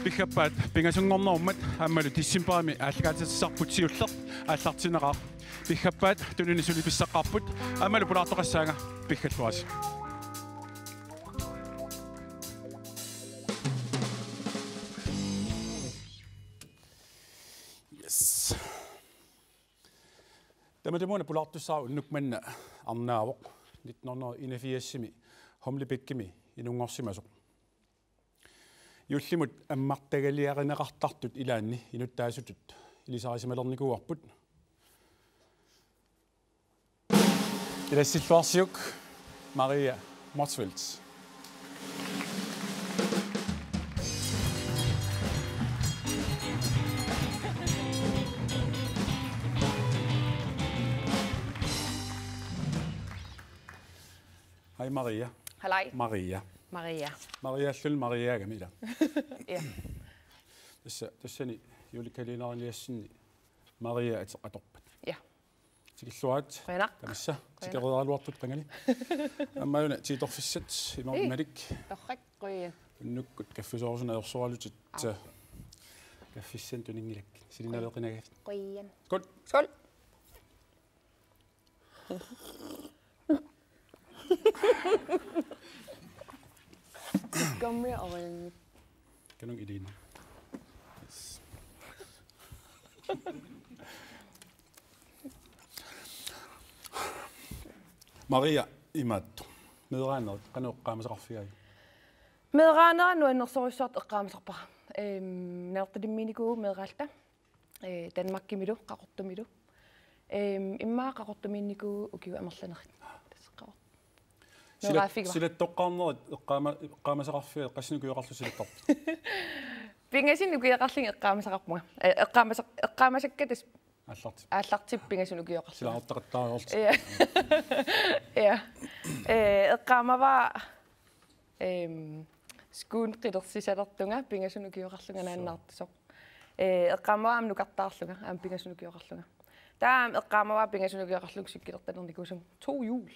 Bihappaat pingasungornerummat aammalu tissimpaami aallikaatisarputsiulleq ааллартинеқар Bihappaat tununisuli pissaqqarput aammalu pulaartoqassaanga piggalluasi. Yes. Tamademuna pulaartussaa unnukmanna arnaavoq 1981 homlipikkimi inungorsimasoq Jullimut ammartagaliarineqartartut ilaanni inuttaasutut ilisarisimalernikuarput Ilasilluarsiuk Maria Motzfeldt Hej Maria. Halløj. Maria. Maria Schøll Maria Gamila. Ja. Tassani julikalinaarliassinni Maria ataqatorpat. Ja. Tikilluat. Qina. Tamissa. Tikerudaaluartut qangani. Ammauna tiitorfissat imamalik. Torrak quen. Nukkut kaffisoorsun ayorsualutit kaffissan tuningilak. Silinaveqinagaf. Quen. Skål. Skål. Kom mere over. Kanong ideen. Maria imattu. Medregneret qanuqqaamasaqarfigai. Medregneret nuannersorissuart eqqaamasarpara. Nertadimminikuu medrealta. Danmarkimilu qaqortumilu. Immaa qaqortuminnikuu ukiu amerlanerit. Silattoqqaarnerit eqqaamasaqarfigai qassinukuyoqarlu silattorp. Pingasinnukuyoqarling eqqaamasaqarpunga. Eqqaamasakkatas аллартип пингасунукиоқарлу силаартақаттаариорт я эққаамава скуун қилерсисалертунга пингасунукиоқарлунга нааннаартисоқ эққаамава нукартаарлунга аам пингасунукиоқарлунга таам эққаамава пингасунукиоқарлуг сиккилертанерникусум 2 jul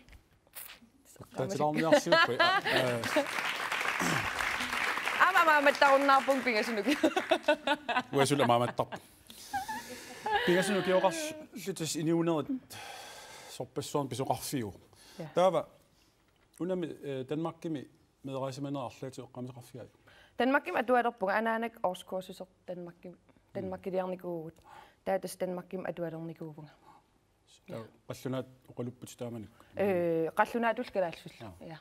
татилаарниарсиуппи амамааматтаруннаарпун пингасунуки уасула мааматтарпу Pingasunukioqarlutis iniunerit sorpassuarn pisoqarfiu. Taava unami Danmarkimi mederaisimanaarlaatu eqqamisaqarfigai. Danmarkim atualerpunga anaanak årskursuser Danmarkiliarnikuugut. Taatas Danmarkim atualernikuupunga. Qallunaat uqalupput taamanik. Qallunaatul kalaalsulla. Ja.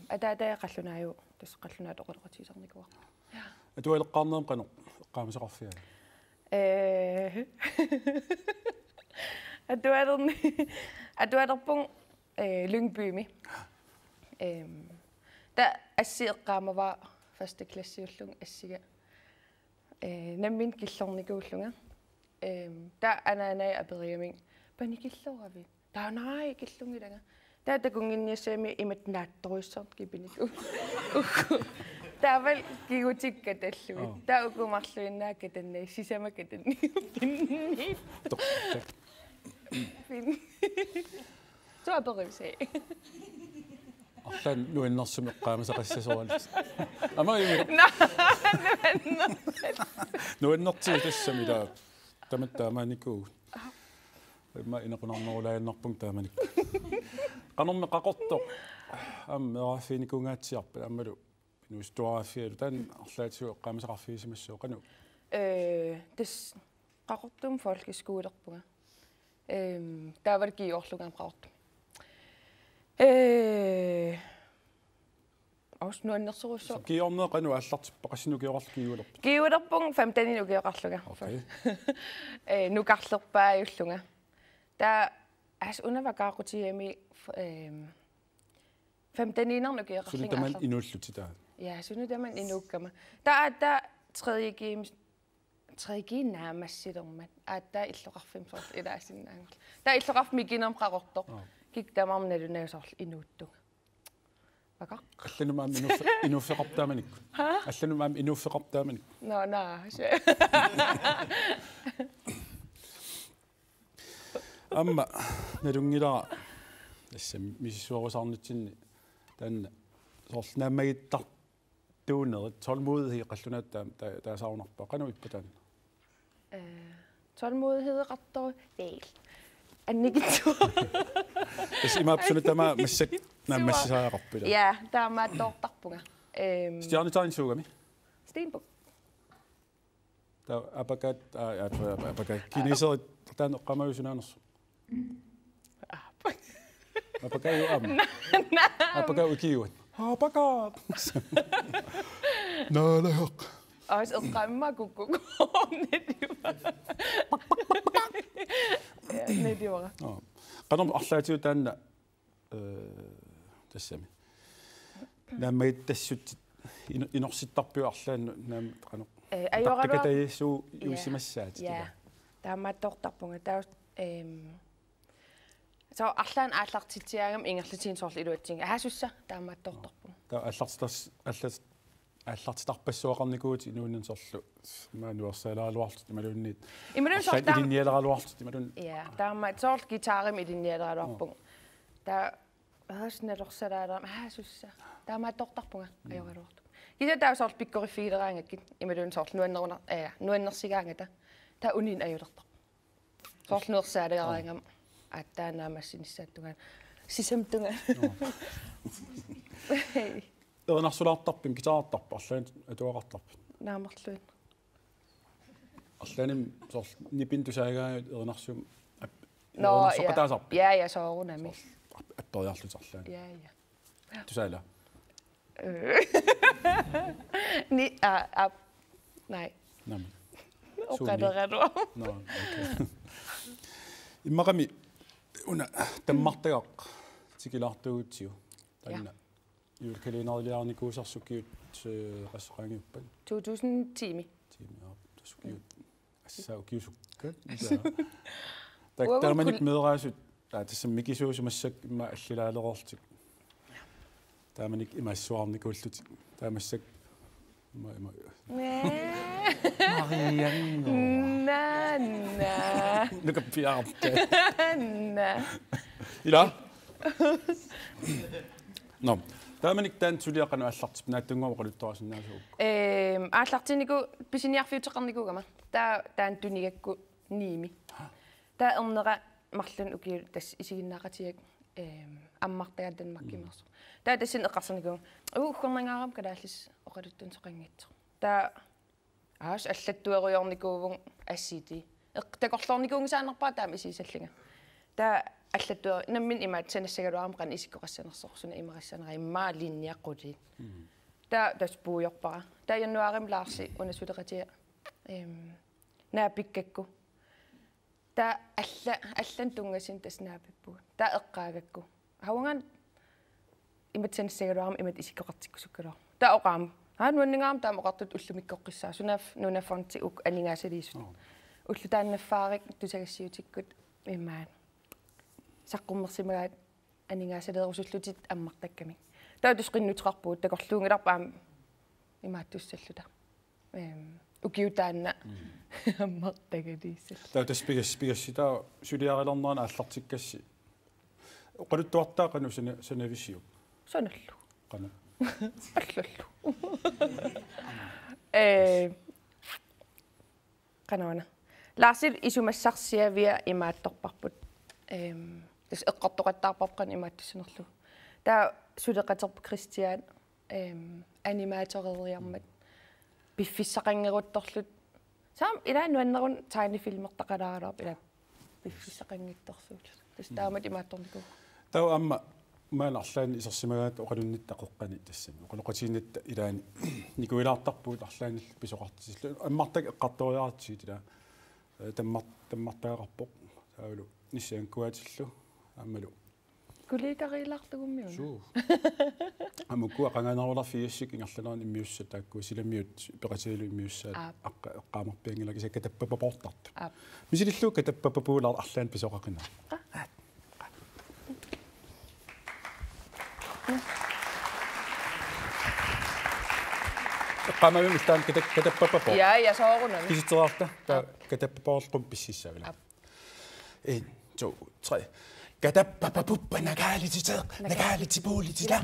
Ataata qallunaaju tas qallunaat oqaleqatiisarnikuaq. Ja. Atualeqqaarneem qanoq eqqamisaqarfigai. Atualerpung Lyngbymi. Der assiiqqaamava første klassiullung assiga. Nammin killornikuullunga. Der anaanai aperiaming panikilleravi. Der nej killungilanga. Der takunginniassaami imatnaattoruissart kipiniku. Der vel gigotikka talluit. Der ukumarluinnaakka tanna sisamakka tanni. Fin. Så aperivse. Arlan nuinnersum eqqaamasaqassasualit. Amari. Nuinnertii tassami taa tamattaamaaniku. Ma inequnarnerulaayannarpung taamanik. Qanorme qaqortoq ammeraafiinikungaatiarpa ammalu Nustuafielu tan arlaatisu eqqaamasaqarfiisimassuu qanu. Tas qaqortum folkeskolerpunga. Taavar kiiorlugan qaqortum. Ausnuannersurusso. Kiiornee qanu allartippa qassinukiorarlu kiiulerp. Kiiulerpung 15 ukiorarluga. Okay. Nukarlerpaajullunga. Ta as unavaqaaqutiami 15 ukiorarlinga. Sulitaman inulluti Ja, synu tämän inukkama. Tää tredje naamassilermat. Tää illoqarfim sort ilaasinnaangul. Tää illoqarf mikinam qaqortoq. Kiktamam nalunausarl inuuttu. Vaka. Allanumam inuffeqartaamanik. Allanumam inuffeqartaamanik. No, Amma nalungilaa assa missuarusarnitsinni taanna soorl naamagittar duuneret tålmodighed qallunat der saunarpa qanuipputan tålmodighed rattor del annigitu imapsunut tama massak nammassisaaqarpila ja tama tortarpunga stjarnitainsuugami stenbuk ta apakat kiniseret taan qamausunaanersu apakai jo am apakai ukiuat apakai nalaq Ois uqamma kukkuk nediuara qanum arlaatiu taanna tassami nammait tassut inorsitarpiu arlaannu naam qanu ayuaqalu yuusimassaat ja taammaattortarpunga taus so arlaan aallartitiagam ingerlutiin soorlu iluatsinga ahasussa taammaattortarpunga ta аллартитарпассуақарникуути инууннан сорлу маануерсалааруартут ималуунниит ималуун сорта илинниалералуартут ималуун я таама соорл гитаарим илинниалералуарпуг та аасналерсалаалерам аасусса таамааттортарпунга ajorалуарту киса таа соорл пиккориффигилераангаккит ималуун соорл нуаннерсигаангата та унин ajулертар соорл нуерсаалагараангам аттаанаамассинissааттугаа сисамтунга ернарсулаартарпим гитаартарпа арлаан атуақартарпа наамерлуин арлааним сорл нипин тусаагаангут ернарсум но соқатаасарпа я соорунами аппериарлутарлаани я тусаала ни nej нами оқалераруа но окей иммақами уна таммартагақ тикилаартугутсиу танна юлкалинарлиарникуусарсукиут qassaqaangiuppan 2010 тими тассукиут ассаукиусуккат тактарманик медераасут таасам микисуусумассак имма аллилаалерортик тааманик имассуарникууллутик таамассак има марианно на нукаппиаарта на ила но тааманик таан сулиақану аллартип нааттунгуама қалуттарасиннаасуу ааллартинику писиниарфиутеқарникугама таан тунигакку ниими таа ернера марлун укиу тас исигиннаақатиак аммартагаатан маккимерсо таа тассин эққарсаникуг ууххорнангаарам калааллис оқалуттун соқангитсо таа аас аллаттуеруйорникуувун ассити такорлорникуунгсаанерпаа таама исисаллинга таа аллаттуа наммин имаат санассагалуарам исиккоқассанерсорсуна имерассанера иммаа линниаққутит таа таспууйорпара таа януарим лаарси унасулеқатиа наапиккакку таа аллан тунгасин таснаапиппу таа эққаагакку хаванган имат санассагалуарам имат исиккоқартиккусуккалоо таа оқаам нуаннингаам таама оқартут уллумиккоққиссаа сунаф нунафонти ук анингаасалиисут уллу тааннаффаарик тусагассиутиккут иммаан саққуммерсимагаат анингаасалерусуллутит аммартакками таатусқиннутеқарпуут такорлуунгиларпаам имааттуссаллута укиутаанна аммартагалииссал таутаспигасситаа сулиарилернерана аллартиккасси оқалуттуартаа қану санависсиу соналлу қана аллаллу канаана ларсил исумассарсиавиа имаатторпарпут тас эққартоқаттаарпарпқан имааттуссинерлу таа сулеқатерп кристиан анимааторериармат пиффиссақангерутторлут саам илаа нуаннерун тайнифилмертақалаараларп ила пиффиссақангитторсуулу тас таамат имаатторнику таа амма мааларлаан исерсимагаат оқалуннит тақоққани тассами оқалоқатииннат илаани никуилаартарпуут арлаанил писоқартисиллу аммартак эққарториаартсиит ила таммартаагаарпоқ таавалу ниссаанкуатиллу аммалу куликарилартугуммиуна суу амукку ақангаанерулар фиассик ингерланаан иммиусса таакку силаммиут пеқатилу иммиуссаат аққаамарпиангилаки саккатаппапортарт мисилиллуу катаппаппуулаар арлаан писоқақина эққамавим илтаан катаппаппо я соорунами киситераарта та катаппапоорлқум писсиссавила 1 2 3 катаппаппуппа нагаалититеқ нагаалитибуулитила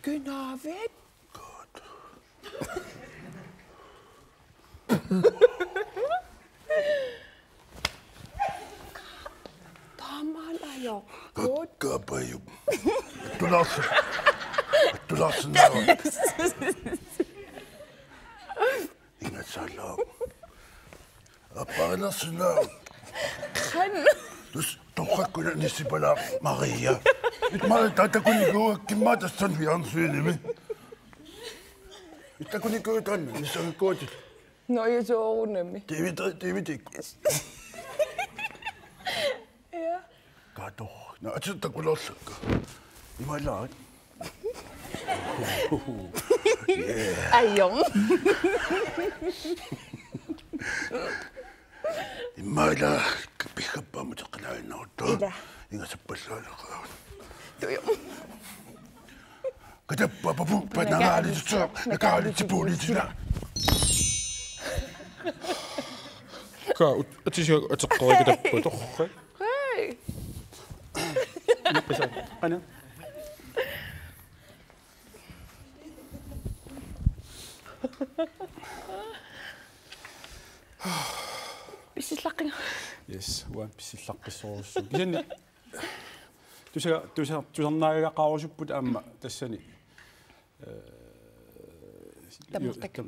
Gynavet. Godt. Tamalajo. Kabayo. Du lassen noget. Ingen salam. Apa lassen noget. Kan. Du kan kunne nisibala Maria. Mä tätä kun niinku kimata stan vi ansyn med. Mitä kun niinku tänne, niin se on koti. No ei se ole nemmi. Det vi det. Ja. Kato. No, at sitä kun lossakka. Niin mä laat. Ajong. Mä laat. Pihkapaa mutta kalain auto. Ida. Inga se pasalla. Tuo. Kato papu pananga ditso. Nakali tipolitila. Ka utisi ataqqa kitappu torre. Hei. Ana. Pisillaqinga. Yes, uan pisillaqissoorussu. Kisanni tusarnaagaqarusupput aamma tassani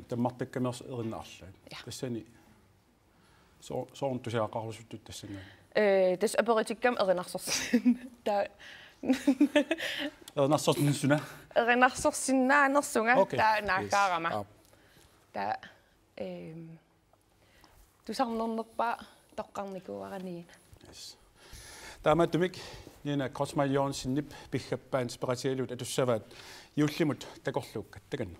tammartakkamers erinnaarlaan. Tassani soorn tusaqarusuttut tassanga. Tas aperitikam erinarsorsin. Ta Erinarsortinsuna. erinarsorsinnaanersunga ta naakaarama. Ta tusarnernerpa toqqarnikuaraniin. Yes. Taamattumik nina Crossmayon sinnip piggappaa inspiratialut atussavaat juullimut takorluukkat takan.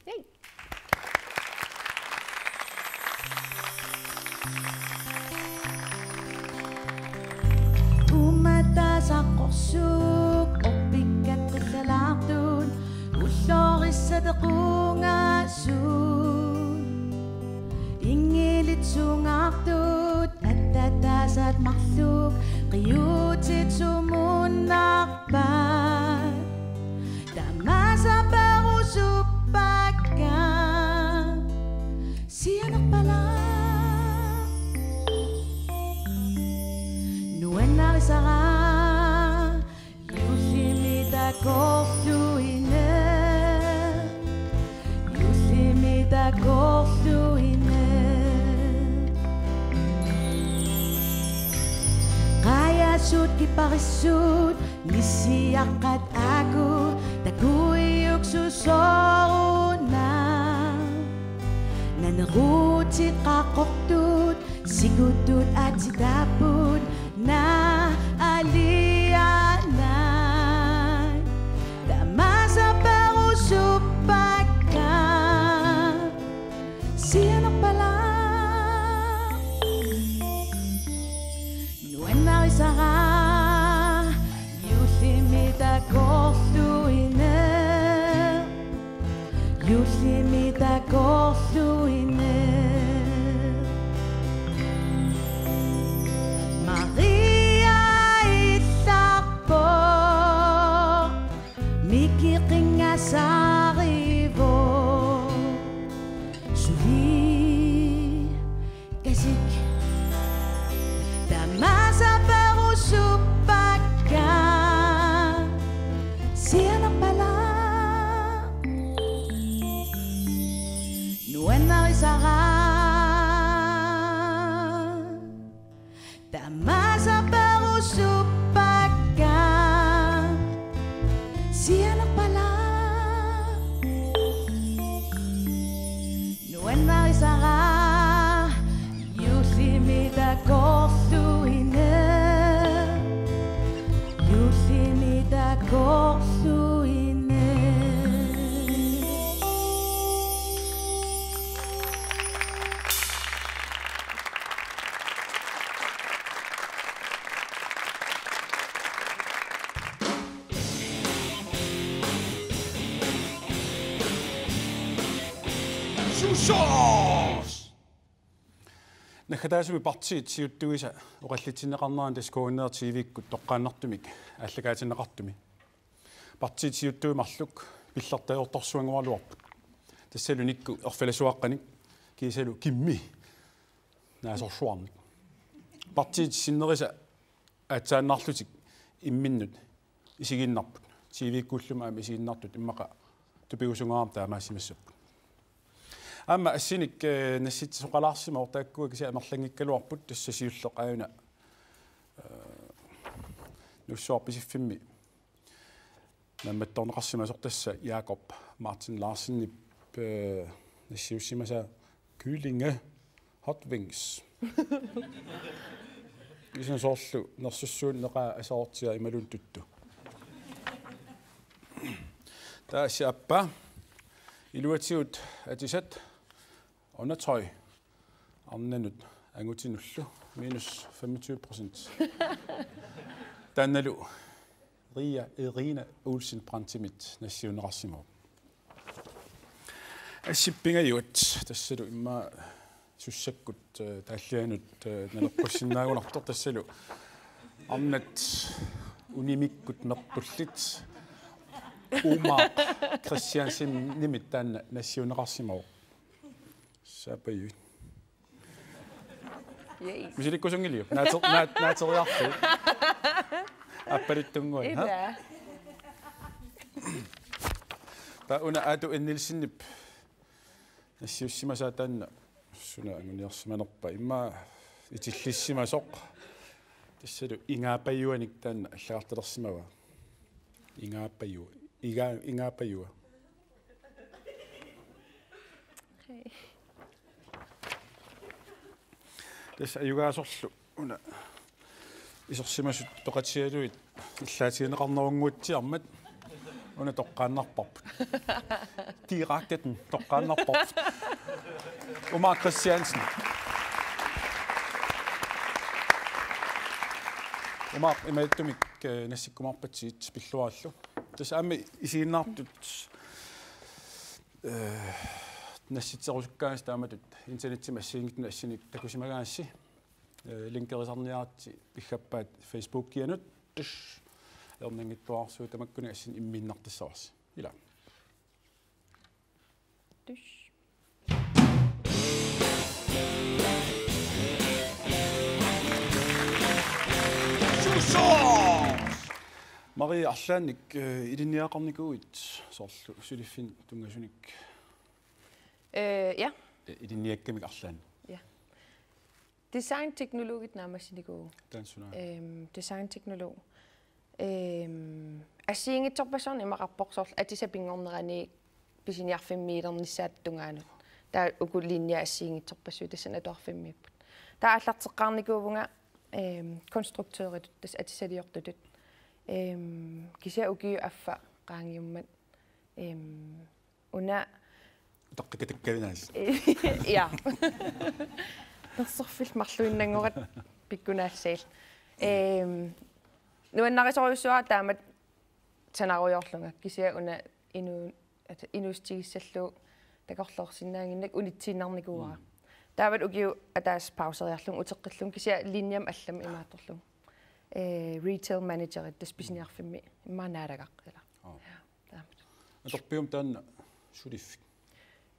Saqorsuk oppikat qillalaartuun ulloorissatequngaassuun ingilitsuungaartuut attataasat marluuk qiyuutit sumunnarpaat tamasaparusuppaakka sianerpalaa nuennarisara korfluine Jussimita korfluine Qayasut kiparissut Nissiaqqat aku Takuyuksusoruna Nanerutit qaqortut Sikutut atitaput Na aliana Supaka sianerpala nuennarisara yullimita korluine Maria illarpo mikiqingasarivo suvi kasik tamasaparusupaka sianerpala nuennarisara tamasaparusupaka sianerpala nuennarisara yullimita korluine Nakataasumi partiit siuttuisa oqallitineqarneraan taskuunneer TV-kkut toqqaannartumik аллагаатинеқартуми partiit siuttuimarluk пиллартаёрторсуангуарлуарпут тассалу никку ерфаласуаққаник кисалу кимми наасорсуарник партиит синнериса атсааннаарлутик имминнут исигиннарпут тивиккууллума ами исигиннартут иммақа тупигусунгаарам таамаассимассаппут аама ассиник насситсоқалаарсима ортааккуа кися амерлангиккалуарпут тассасиуллеқ аюна нуссуарписиффимми намматторнеқарсима сортасса Jakob Martin Larsen нассиуссимаса кюлинге hot wings isen соорлу нерсуссууннеqa асаортиа ималун тутту таасиаппа илуатиут атисат онатой арнанут ангутинуллу -25%. Танналу Irina Olsen Brantimit нассиунеқарсимау. Ассиппингаюут тассалу имма суссаккут тааллианут налеққуссинаагунартор тассалу арнат унимиккут мертуллит ума Кристиансим нимит таанна нассиунеқарсимау. сапаюит. Мисиликкусунгилиу наатериарфу аппалиттунгуи ха та уна ату иннилсиннип нассиуссимасаа таанна суна ангуниарсиманерпа имма итиллиссимасоқ тассалу ингаапаюаник таанна аллагарталерсимава ингаапаюа тас аюгаасорлу уна исерсимасут тоқатсиалуит иллаатигинеқарнерунгуутсиармат уна тоққааннарпарпут дирактетен тоққааннарпарпут ума Кристиансен ума имааттумик нассиккумарпатсиит пиллуааллу тас аами исигиннаартут насситсерусуккаагас тааматут интернеттима ассиингитну ассиник такусимагааси линкерисарниарти пиггаппаат Facebook кианут тш ернингиттуарсуу тамаккуни ассин имминнартассаварси ила тш Мария арлааник илинниақарникуит соорлу сулиффин тунгасуник ja илинниаккамик арлаан designteknologit naamasinikuu designteknolog ассиингитсорпассорни имақарпорсорл атисапингорнерани писиниарфиммиилернissaаттунгаанут таа укуллинниа ассиингитсорпассуу тассан атуарфиммииппут таа аллартеққарникуувнга конструктееритут тас атисалиортутут кися укиу аффа qaangiummat уна таққикатаккавинаас ja нерсерфил марлуиннангорат пиккунаассаил нуаннарисориуссуа таамат санаруйорлунга кися уна инустигиссаллу такорлоорсиннаангиннак унитсииннарникуара таават укиу атаас паусериарлун утеққиллун кися линьям аллам имааторлун retail manager ит списиниарфимми иммаанаалагаққила аторпиум таанна сулиффик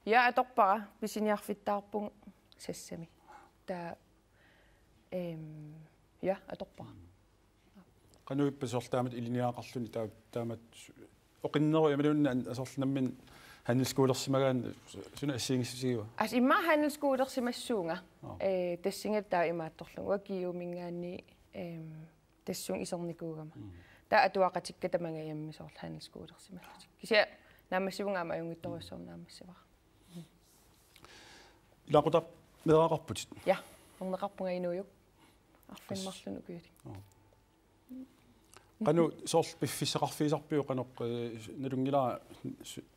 я аторпара писиниарфиттаарпун сассами та я аторпара кануиппасоорлаамат илиниаақарлуни таамат оқиннеру ямалунна асоорлнаммин handelsskolersimagaan suna assiingissisigiwa as imma handelsskolersimassuunga тассингаттаа имаатторлугу акиумингаанни тассун исерникуугама таа атуақатикка тамангаямми соорлу handelsskolersimallutik кися наамассивунгаама аюнгитторуссорнаамассавара илақутап мерақарпутит я орнеқарпунга инуйук арфинмарлуну куйали кану сорл пиффиссеқарфиисарпиу каноқ налунгилаа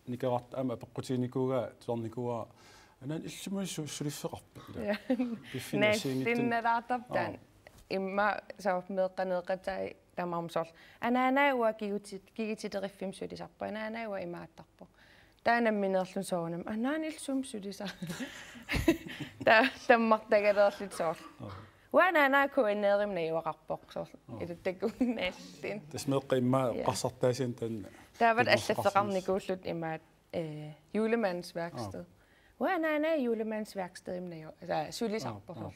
никарат ама пеққутиникууга туарникуа анан иллумуссу сулиффеқарпу пиффинасингиттинналаартаптаан имма саап меэққанеэқатаи тамармсорл анаанауа кигититериффим сулисарпа анаанауа имааттарпо таанамминерлун соонам анааниллсум сулиса таммартагалерлит соор وانا كوينيرم نيوقارпоq илуттаккууннааллин тасмеэққимма қарсартаасин тан таават аллаффеқарникууллут имаат julemandsværksted وانا julemandsværksted имнаё сулисарпорсор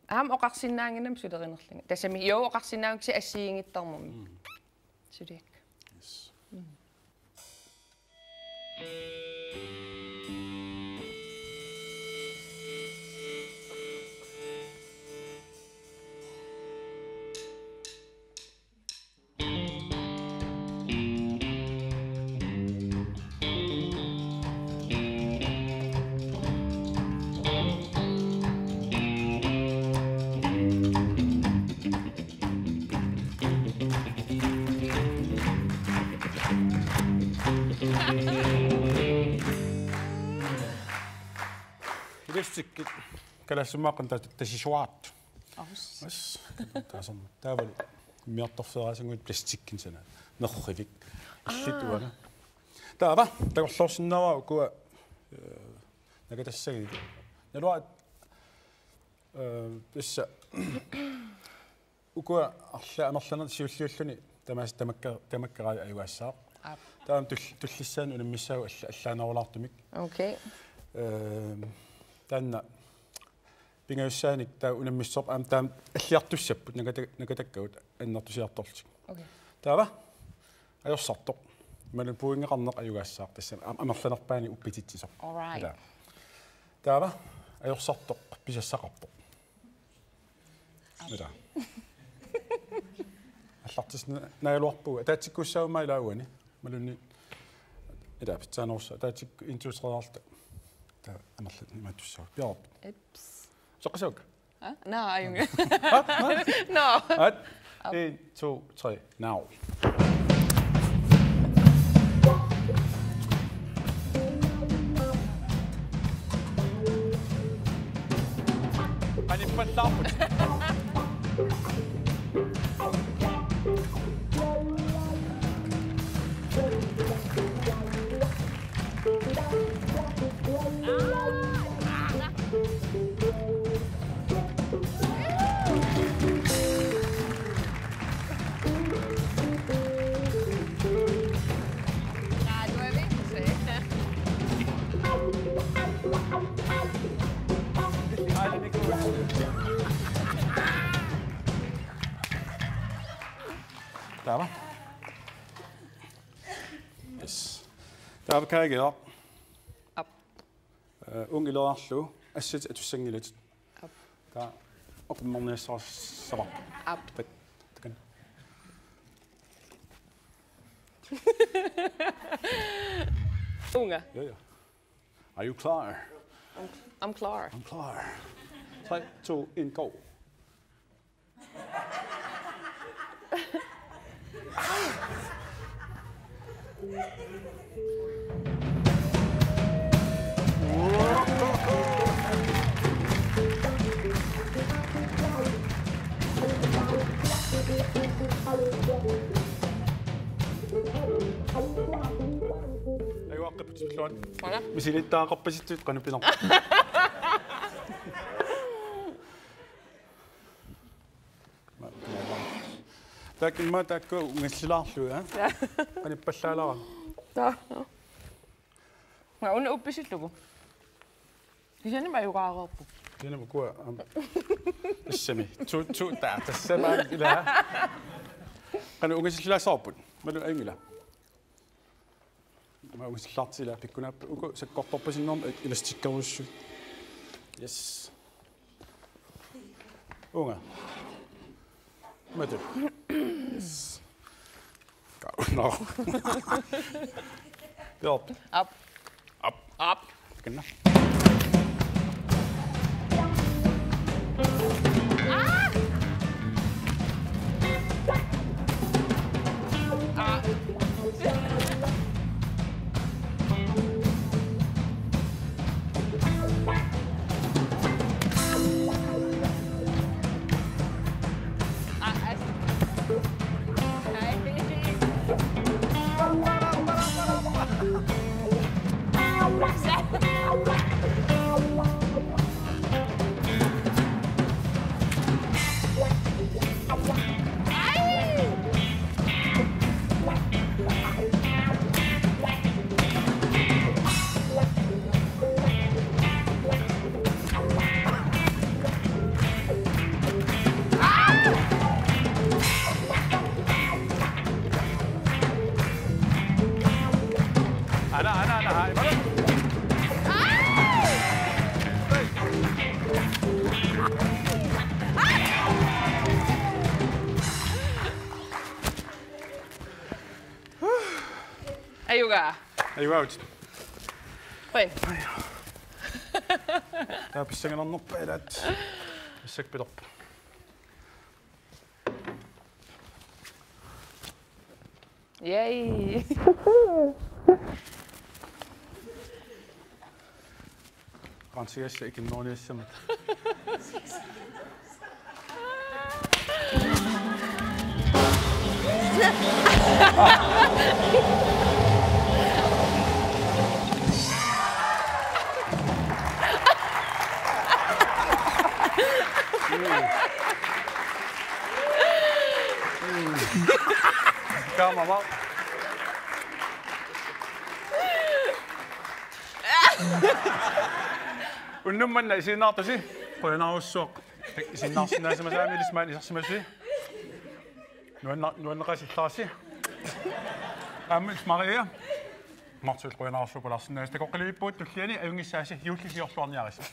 аам оқарсиннаангинам сулеринерлинга тасами ио оқарсиннаангси ассиингиттармами сулиак Ilestikki kalassumaaqan tassisuaat. As taasam taavalu miartorferaasangut plastikkin sana nerrivik illituana. Taava taqorlorsinnaraa ukua nakatassagi. Nalua issa ukua arla amerlana siulliulluni tamakkaraa ayuassaaq. Taam tullissaan unammissaau allaanerulaartumik. Okay. Tanna pingajussaanik taa unammissorp aam taam alliartussapput nakatakkagut annertusiartortik. Okay. Taava ajorsartoq malun puingeqarneq ajugaassaaq tassam amerlanerpaani uppitittisoq. All right. Taava ajorsartoq pisassaqarpoq. Mira. Allartisna naaluarpuga taatsikkuussaaummaa ilaaguani malunni ida pitsaanорса taatsikku intuusreerta ta amerlat nimattussaagu piarp. Eps. Soqasuuk. No, ayunga. No. 1 2 3 now. Ani pallaaput. Taava. Yes. Taava kaagiaa. Up. Ungilerarlu assit atussangilut. Up. Ta oqummarniassarissava. Up. Takan. Unga. Yeah. Are you klar? I'm klar. I'm klar. 3 2 1 go. أيوة قبت شلون؟ بس اللي أنت قبست تقني بينهم. لكن ما تاكو مسلا شو ها؟ أنا بشالا. Да. 오늘 옷 비실려고. 기자님 말고 가갖고. هنا بقوا السمي تو تاع السما إلى أنا أقول لا صابون ما له أي ملا ما أقول شاطس إلى بيكونا أقول سكوت بس إنهم إلى ستيكوش يس أونا ما تب يس كاو يلا اب اب اب كنا Lugar. Aywa. Fine. Der besøger noen oppe i det. Besøk på opp. Yay. Kanskje jeg ikke noen i som Kom, mamma. ونمن يصير ناطسي قلنا هو السوق يصير ناطس الناس مثلا اللي سمعني يصير مسي نون قاسي ثاسي أمل اسمعي ما تصير قلنا هو السوق ولا الناس تقول قلبي بوت تخليني أيوني ساسي يوكي في أسوان يا رجال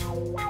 Wow.